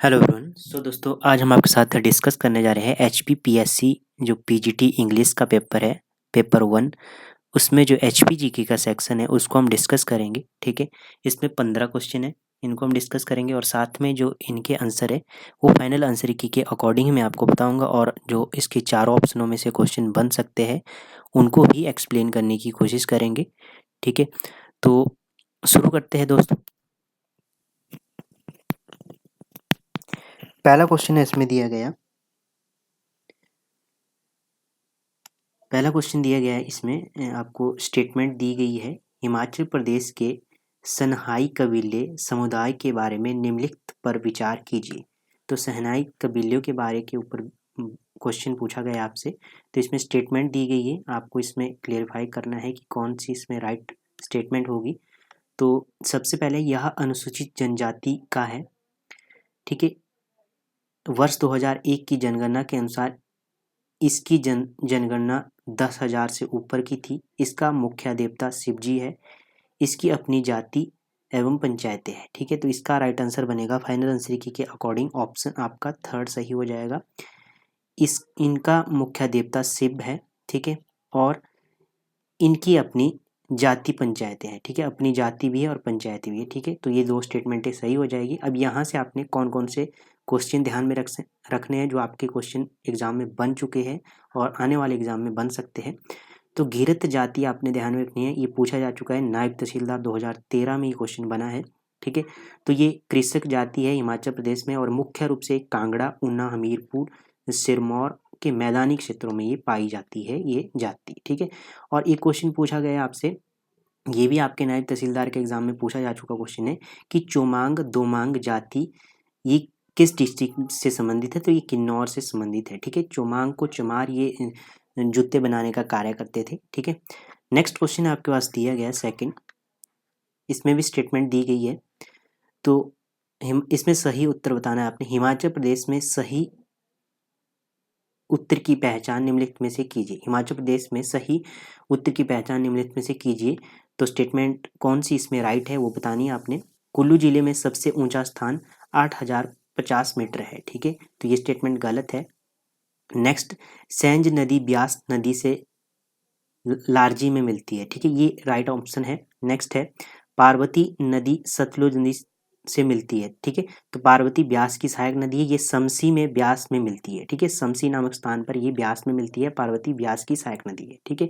Hello everyone. सो दोस्तों, आज हम आपके साथ डिस्कस करने जा रहे हैं HPPSC जो PGT इंग्लिश का पेपर है, पेपर 1। उसमें जो HPGK का सेक्शन है उसको हम डिस्कस करेंगे। ठीक है, इसमें 15 क्वेश्चन है, इनको हम डिस्कस करेंगे और साथ में जो इनके आंसर है वो फाइनल आंसर की के अकॉर्डिंग मैं आपको बताऊंगा, और जो इसके चारों ऑप्शनों में से क्वेश्चन बन सकते हैं उनको भी एक्सप्लेन करने की कोशिश करेंगे। ठीक है, तो शुरू करते हैं दोस्तों। पहला क्वेश्चन है इसमें दिया गया, पहला क्वेश्चन दिया गया है इसमें आपको स्टेटमेंट दी गई है, हिमाचल प्रदेश के सनहाई कबीले समुदाय के बारे में निम्नलिखित पर विचार कीजिए। तो सनहाई कबीलों के बारे के ऊपर क्वेश्चन पूछा गया आपसे, तो इसमें स्टेटमेंट दी गई है, आपको इसमें क्लियरफाई करना है कि कौन सी इसमें राइट स्टेटमेंट होगी। तो सबसे पहले यह अनुसूचित जनजाति का है। ठीक है, वर्ष 2001 की जनगणना के अनुसार इसकी जनगणना 10,000 से ऊपर की थी। इसका मुख्य देवता शिव जी है। इसकी अपनी जाति एवं पंचायतें हैं। ठीक है, तो इसका राइट आंसर बनेगा फाइनल आंसर की के अकॉर्डिंग ऑप्शन आपका थर्ड सही हो जाएगा। इनका मुख्य देवता शिव है। ठीक है, और इनकी अपनी जाति पंचायतें हैं। ठीक है, अपनी जाति भी है और पंचायती भी है। ठीक है, तो ये दो स्टेटमेंटें सही हो जाएगी। अब यहाँ से आपने कौन कौन से क्वेश्चन ध्यान में रखने हैं जो आपके क्वेश्चन एग्जाम में बन चुके हैं और आने वाले एग्जाम में बन सकते हैं। तो घीरत जाति आपने ध्यान में रखनी है, ये पूछा जा चुका है, नायब तहसीलदार 2013 में ये क्वेश्चन बना है। ठीक है, तो ये कृषक जाति है हिमाचल प्रदेश में और मुख्य रूप से कांगड़ा, ऊना, हमीरपुर, सिरमौर के मैदानी क्षेत्रों में ये पाई जाती है ये जाति। ठीक है, और एक क्वेश्चन पूछा गया आपसे, ये भी आपके नायब तहसीलदार के एग्जाम में पूछा जा चुका क्वेश्चन है कि चोमांग दोमांग जाति ये किस डिस्ट्रिक्ट से संबंधित है। तो ये किन्नौर से संबंधित है। ठीक है, चोमांग को चमार ये जूते बनाने का कार्य करते थे। ठीक है, नेक्स्ट क्वेश्चन आपके पास दिया गया सेकंड, इसमें भी स्टेटमेंट दी गई है। तो इसमें सही उत्तर बताना है आपने। हिमाचल प्रदेश में सही उत्तर की पहचान निम्नलिखित में से कीजिए। हिमाचल प्रदेश में सही उत्तर की पहचान निम्नलिखित में से कीजिए। तो स्टेटमेंट कौन सी इसमें राइट है वो बतानी है आपने। कुल्लू जिले में सबसे ऊंचा स्थान 8,050 मीटर है। ठीक है, तो ये स्टेटमेंट गलत है। नेक्स्ट, सेंज नदी ब्यास नदी से लारजी में मिलती है। ठीक है, ये राइट ऑप्शन है। नेक्स्ट है, पार्वती नदी सतलुज नदी से मिलती है। ठीक है, तो पार्वती ब्यास की सहायक नदी है, ये समसी में ब्यास में मिलती है। ठीक है, समसी नामक स्थान पर ये ब्यास में मिलती है, पार्वती ब्यास की सहायक नदी है। ठीक है,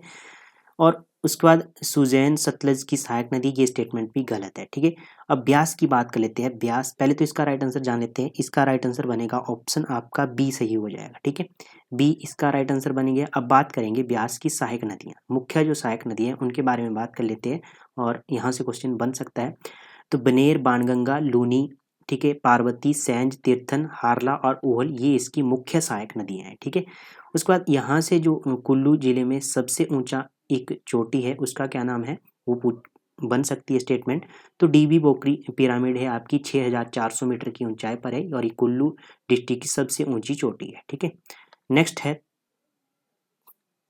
और उसके बाद सुजैन सतलज की सहायक नदी, ये स्टेटमेंट भी गलत है। ठीक है, अब ब्यास की बात कर लेते हैं। ब्यास, पहले तो इसका राइट आंसर जान लेते हैं। इसका राइट आंसर बनेगा ऑप्शन आपका बी सही हो जाएगा। ठीक है, बी इसका राइट आंसर बन गया। अब बात करेंगे ब्यास की सहायक नदियाँ, मुख्य जो सहायक नदी है उनके बारे में बात कर लेते हैं और यहाँ से क्वेश्चन बन सकता है। तो बनेर, बाणगंगा, लूनी, ठीक है, पार्वती, सैंज, तीर्थन, हारला और ओहल, ये इसकी मुख्य सहायक नदियाँ हैं। ठीक है, उसके बाद यहाँ से जो कुल्लू जिले में सबसे ऊंचा एक चोटी है उसका क्या नाम है वो बन सकती है स्टेटमेंट। तो डीबी बोकरी पिरामिड है आपकी, 6,400 मीटर की ऊंचाई पर है और ये कुल्लू डिस्ट्रिक्ट की सबसे ऊंची चोटी है। ठीक है, नेक्स्ट है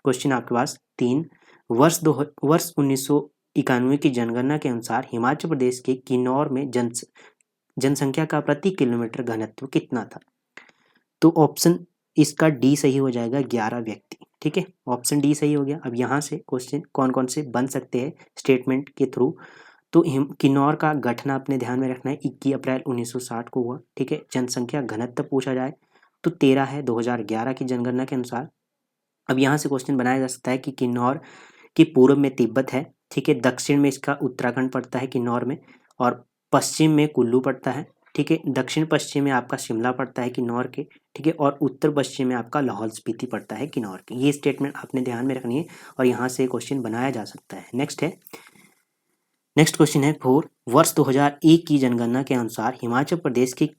क्वेश्चन आपके पास 3, वर्ष 1991 की जनगणना के अनुसार हिमाचल प्रदेश के किन्नौर में जनसंख्या का प्रति किलोमीटर घनत्व कितना था। तो ऑप्शन इसका डी सही हो जाएगा, 11 व्यक्ति। ठीक है, ऑप्शन डी सही हो गया। अब यहाँ से क्वेश्चन कौन कौन से बन सकते हैं स्टेटमेंट के थ्रू। तो किन्नौर का गठन अपने ध्यान में रखना है, 21 अप्रैल 1960 को हुआ। ठीक है, जनसंख्या घनत्व पूछा जाए तो 13 है 2011 की जनगणना के अनुसार। अब यहाँ से क्वेश्चन बनाया जा सकता है कि किन्नौर के पूर्व में तिब्बत है। ठीक है, दक्षिण में इसका उत्तराखंड पड़ता है किन्नौर में, और पश्चिम में कुल्लू पड़ता है। ठीक है, दक्षिण पश्चिम में आपका शिमला पड़ता है किन्नौर के। ठीक है, और उत्तर पश्चिम में आपका लाहौल स्पीति पड़ता है किन्नौर के। ये स्टेटमेंट आपने ध्यान में रखनी है और यहाँ से क्वेश्चन बनाया जा सकता है। नेक्स्ट क्वेश्चन है 4, वर्ष 2001 की जनगणना के अनुसार हिमाचल प्रदेश के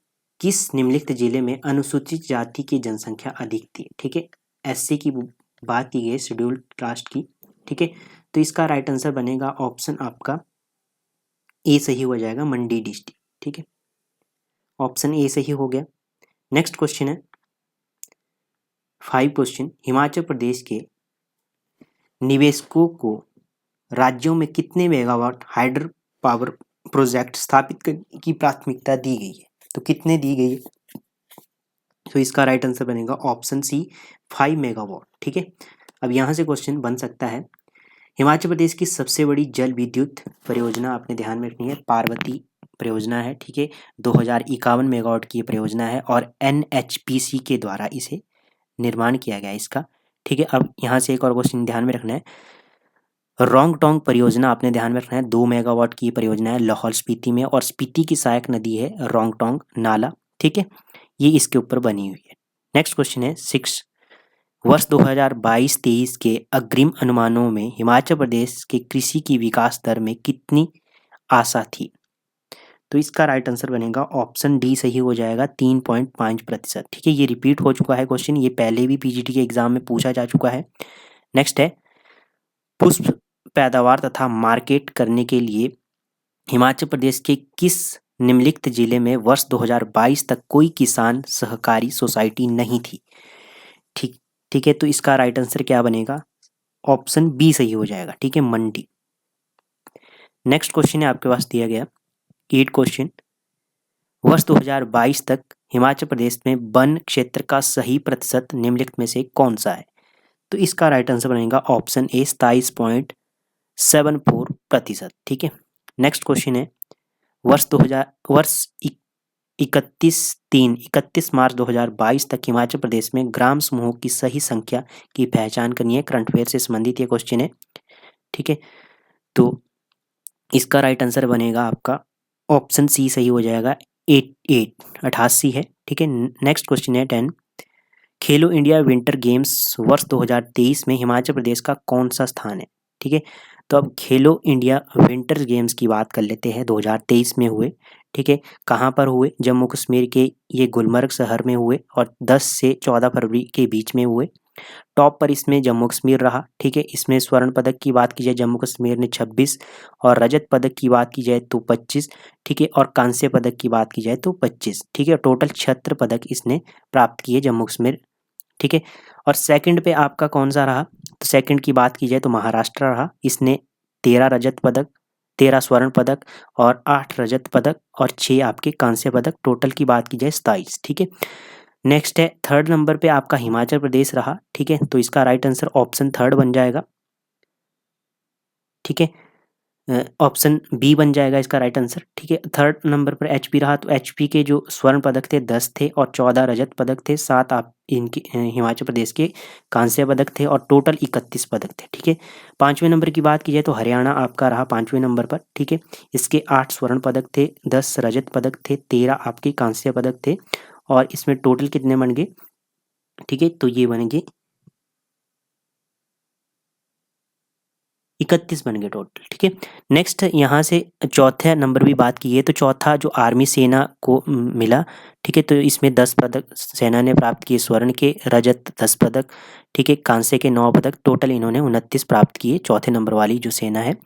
किस निम्नलिखित जिले में अनुसूचित जाति की जनसंख्या अधिक थी। ठीक है, एससी की बात की गई, शेड्यूल्ड कास्ट की। ठीक है, तो इसका राइट आंसर बनेगा ऑप्शन आपका ए सही हो जाएगा, मंडी डिस्ट्रिक्ट। ठीक है, ऑप्शन ए सही हो गया। नेक्स्ट क्वेश्चन है 5 क्वेश्चन, हिमाचल प्रदेश के निवेशकों को राज्यों में कितने मेगावाट हाइड्रो पावर प्रोजेक्ट स्थापित करने की प्राथमिकता दी गई है। तो कितने दी गई है तो इसका राइट आंसर बनेगा ऑप्शन सी 5 मेगावाट। ठीक है, अब यहाँ से क्वेश्चन बन सकता है, हिमाचल प्रदेश की सबसे बड़ी जल विद्युत परियोजना आपने ध्यान में रखनी है, पार्वती परियोजना है। ठीक है, 2051 मेगावाट की परियोजना है और NHPC के द्वारा इसे निर्माण किया गया है इसका। ठीक है, अब यहाँ से एक और क्वेश्चन ध्यान में रखना है, रोंगटोंग परियोजना आपने ध्यान में रखना है, 2 मेगावाट की परियोजना है लाहौल स्पीति में और स्पीति की सहायक नदी है रोंगटोंग नाला। ठीक है, ये इसके ऊपर बनी हुई है। नेक्स्ट क्वेश्चन है 6, वर्ष 2022-23 के अग्रिम अनुमानों में हिमाचल प्रदेश के कृषि की विकास दर में कितनी आशा थी? तो इसका राइट आंसर बनेगा ऑप्शन डी सही हो जाएगा, 3.5%। ठीक है, ये रिपीट हो चुका है क्वेश्चन, ये पहले भी पीजीटी के एग्जाम में पूछा जा चुका है। नेक्स्ट है, पुष्प पैदावार तथा मार्केट करने के लिए हिमाचल प्रदेश के किस निम्नलिखित जिले में वर्ष 2022 तक कोई किसान सहकारी सोसाइटी नहीं थी? ठीक है, तो इसका राइट आंसर क्या बनेगा, ऑप्शन बी सही हो जाएगा। ठीक है, मंडी। नेक्स्ट क्वेश्चन है आपके पास दिया गया 8 क्वेश्चन, वर्ष 2022 तक हिमाचल प्रदेश में वन क्षेत्र का सही प्रतिशत निम्नलिखित में से कौन सा है? तो इसका राइट आंसर बनेगा ऑप्शन ए 27.74%। ठीक है, नेक्स्ट क्वेश्चन है, वर्ष 31 मार्च 2022 तक हिमाचल प्रदेश में ग्राम समूहों की सही संख्या की पहचान करनी है, करंट अफेयर से संबंधित ये क्वेश्चन है। ठीक है, तो इसका राइट आंसर बनेगा आपका ऑप्शन सी सही हो जाएगा, 88 है। ठीक है, नेक्स्ट क्वेश्चन है 10, खेलो इंडिया विंटर गेम्स वर्ष 2023 में हिमाचल प्रदेश का कौन सा स्थान है? ठीक है, तो अब खेलो इंडिया विंटर गेम्स की बात कर लेते हैं, 2023 में हुए। ठीक है, कहाँ पर हुए? जम्मू कश्मीर के ये गुलमर्ग शहर में हुए और 10 से 14 फरवरी के बीच में हुए। टॉप पर इसमें जम्मू कश्मीर रहा। ठीक है, इसमें स्वर्ण पदक की बात की जाए जम्मू कश्मीर ने 26 और रजत पदक की बात की जाए तो 25। ठीक है, और कांस्य पदक की बात की जाए तो 25। ठीक है, टोटल 76 पदक इसने प्राप्त किए जम्मू कश्मीर। ठीक है, और सेकंड पे आपका कौन सा रहा? तो सेकंड की बात की जाए तो महाराष्ट्र रहा, इसने 13 रजत पदक, 13 स्वर्ण पदक और 8 रजत पदक और 6 आपके कांस्य पदक, टोटल की बात की जाए 27। ठीक है, नेक्स्ट है थर्ड नंबर पे आपका हिमाचल प्रदेश रहा। ठीक है, तो इसका राइट आंसर ऑप्शन थर्ड बन जाएगा। ठीक है, ऑप्शन बी बन जाएगा इसका राइट आंसर। ठीक है, थर्ड नंबर पर एचपी रहा, तो एचपी के जो स्वर्ण पदक थे 10 थे और 14 रजत पदक थे, 7 आप इनके हिमाचल प्रदेश के कांस्य पदक थे और टोटल 31 पदक थे। ठीक है, पाँचवें नंबर की बात की जाए तो हरियाणा आपका रहा पाँचवें नंबर पर। ठीक है, इसके 8 स्वर्ण पदक थे, 10 रजत पदक थे, 13 आपके कांस्य पदक थे और इसमें टोटल कितने बन गए? ठीक है, तो ये बनेंगे 31 बन गए टोटल। ठीक है, नेक्स्ट यहाँ से चौथे नंबर भी बात की है तो चौथा जो आर्मी सेना को मिला। ठीक है, तो इसमें 10 पदक सेना ने प्राप्त किए स्वर्ण के, रजत 10 पदक, ठीक है, कांस्य के 9 पदक, टोटल इन्होंने 29 प्राप्त किए चौथे नंबर वाली जो सेना है,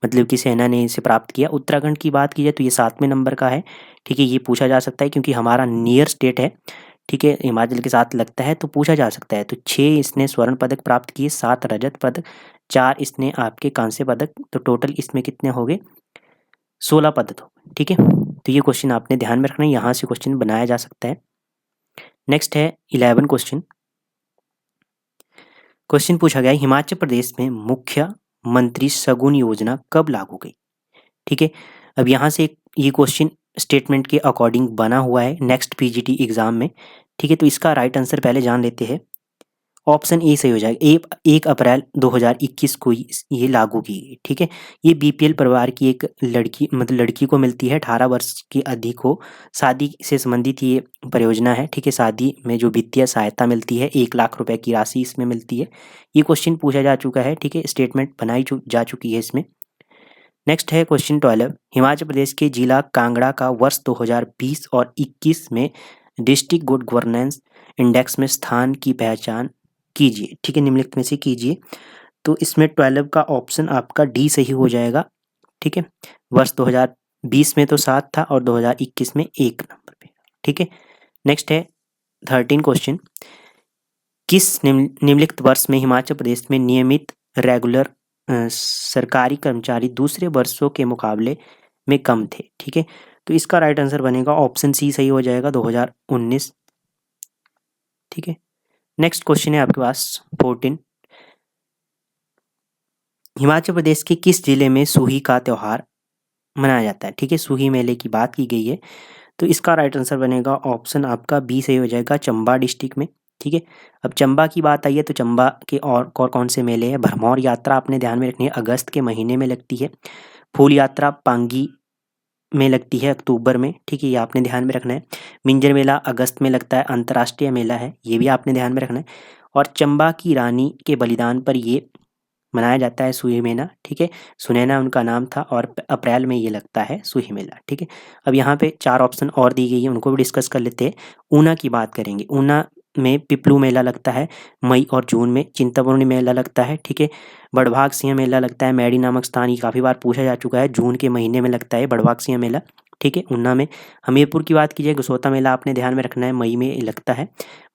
मतलब कि सेना ने इसे प्राप्त किया। उत्तराखंड की बात की जाए तो ये 7वें नंबर का है। ठीक है, ये पूछा जा सकता है क्योंकि हमारा नियर स्टेट है। ठीक है, हिमाचल के साथ लगता है तो पूछा जा सकता है। तो 6 इसने स्वर्ण पदक प्राप्त किए, 7 रजत पदक, 4 इसने आपके कांस्य पदक, तो टोटल इसमें कितने हो गए? 16 पदक हो गए। ठीक है, तो ये क्वेश्चन आपने ध्यान में रखना है, यहाँ से क्वेश्चन बनाया जा सकता है। नेक्स्ट है 11 क्वेश्चन। क्वेश्चन पूछा गया हिमाचल प्रदेश में मुख्यमंत्री शगुन योजना कब लागू गई? ठीक है, अब यहाँ से ये क्वेश्चन स्टेटमेंट के अकॉर्डिंग बना हुआ है नेक्स्ट पीजीटी एग्जाम में। ठीक है, तो इसका राइट आंसर पहले जान लेते हैं। ऑप्शन ए सही हो जाएगा, 1 अप्रैल 2021 को ये लागू की गई। ठीक है, ये बीपीएल परिवार की एक लड़की, मतलब लड़की को मिलती है, 18 वर्ष की अधिक हो, शादी से संबंधित ये परियोजना है। ठीक है, शादी में जो वित्तीय सहायता मिलती है 1 लाख रुपए की राशि इसमें मिलती है। ये क्वेश्चन पूछा जा चुका है। ठीक है, स्टेटमेंट बनाई जा चुकी है इसमें। नेक्स्ट है क्वेश्चन 12, हिमाचल प्रदेश के जिला कांगड़ा का वर्ष 2020 और 21 में डिस्ट्रिक्ट गुड गवर्नेंस इंडेक्स में स्थान की पहचान कीजिए। ठीक है, निम्नलिखित में से कीजिए। तो इसमें 12 का ऑप्शन आपका डी सही हो जाएगा। ठीक है, वर्ष 2020 में तो 7 था और 2021 में 1 नंबर पे। ठीक है, नेक्स्ट है 13 क्वेश्चन, किस निम्नलिखित वर्ष में हिमाचल प्रदेश में नियमित रेगुलर सरकारी कर्मचारी दूसरे वर्षों के मुकाबले में कम थे? ठीक है, तो इसका राइट आंसर बनेगा ऑप्शन सी सही हो जाएगा, 2019। ठीक है। नेक्स्ट क्वेश्चन है आपके पास 14। हिमाचल प्रदेश के किस जिले में सूही का त्यौहार मनाया जाता है? ठीक है, सूही मेले की बात की गई है, तो इसका राइट आंसर बनेगा ऑप्शन आपका बी सही हो जाएगा, चंबा डिस्ट्रिक्ट में। ठीक है, अब चंबा की बात आई है तो चंबा के और कौन से मेले हैं? भरमौर यात्रा आपने ध्यान में रखनी है, अगस्त के महीने में लगती है। फूल यात्रा पांगी में लगती है अक्टूबर में। ठीक है, ये आपने ध्यान में रखना है। मिंजर मेला अगस्त में लगता है, अंतर्राष्ट्रीय मेला है, ये भी आपने ध्यान में रखना है। और चंबा की रानी के बलिदान पर ये मनाया जाता है सूही मेला। ठीक है, सुनैना उनका नाम था और अप्रैल में ये लगता है सूही मेला। ठीक है, अब यहाँ पे 4 ऑप्शन और दी गई है, उनको भी डिस्कस कर लेते हैं। ऊना की बात करेंगे, ऊना में पिपलू मेला लगता है मई और जून में। चिंतपूर्णी मेला लगता है। ठीक है, बड़भाग सिंह मेला लगता है मैडी नामक स्थान, ये काफ़ी बार पूछा जा चुका है, जून के महीने में लगता है बड़भाग सिंह मेला। ठीक है, ऊना में। हमीरपुर की बात की जाए, गसोता मेला आपने ध्यान में रखना है, मई में लगता है।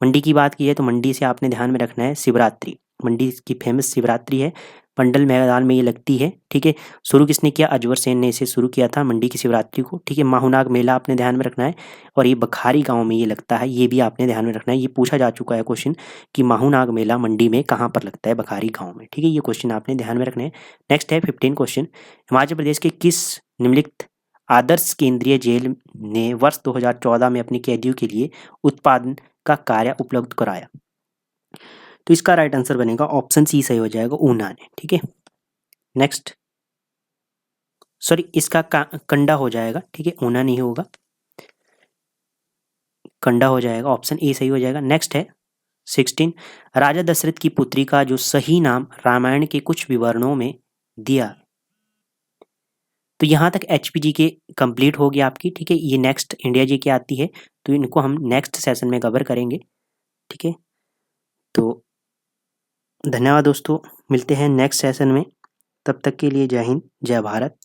मंडी की बात की जाए तो मंडी से आपने ध्यान में रखना है शिवरात्रि, मंडी की फेमस शिवरात्रि है, पंडल मैदान में ये लगती है। ठीक है, शुरू किसने किया? अजवर सेन ने इसे शुरू किया था मंडी की शिवरात्रि को। ठीक है, माहूनाग मेला आपने ध्यान में रखना है, और ये बखारी गांव में ये लगता है, ये भी आपने ध्यान में रखना है। ये पूछा जा चुका है क्वेश्चन कि माहूनाग मेला मंडी में कहाँ पर लगता है? बखारी गाँव में। ठीक है, ये क्वेश्चन आपने ध्यान में रखना है। नेक्स्ट है 15 क्वेश्चन। हिमाचल प्रदेश के किस निम्नलिखित आदर्श केंद्रीय जेल ने वर्ष 2014 में अपने कैदियों के लिए उत्पादन का कार्य उपलब्ध कराया? तो इसका राइट आंसर बनेगा ऑप्शन सी सही हो जाएगा, ऊना ने। ठीक है, नेक्स्ट, सॉरी इसका कंडा हो जाएगा। ठीक है, ऊना नहीं होगा, कंडा हो जाएगा, ऑप्शन ए सही हो जाएगा। नेक्स्ट है 16। राजा दशरथ की पुत्री का जो सही नाम रामायण के कुछ विवरणों में दिया। तो यहाँ तक एचपीजी के कंप्लीट हो गया आपकी। ठीक है, ये नेक्स्ट इंडिया जी की आती है, तो इनको हम नेक्स्ट सेशन में कवर करेंगे। ठीक है, तो धन्यवाद दोस्तों, मिलते हैं नेक्स्ट सेशन में, तब तक के लिए जय हिंद जय भारत।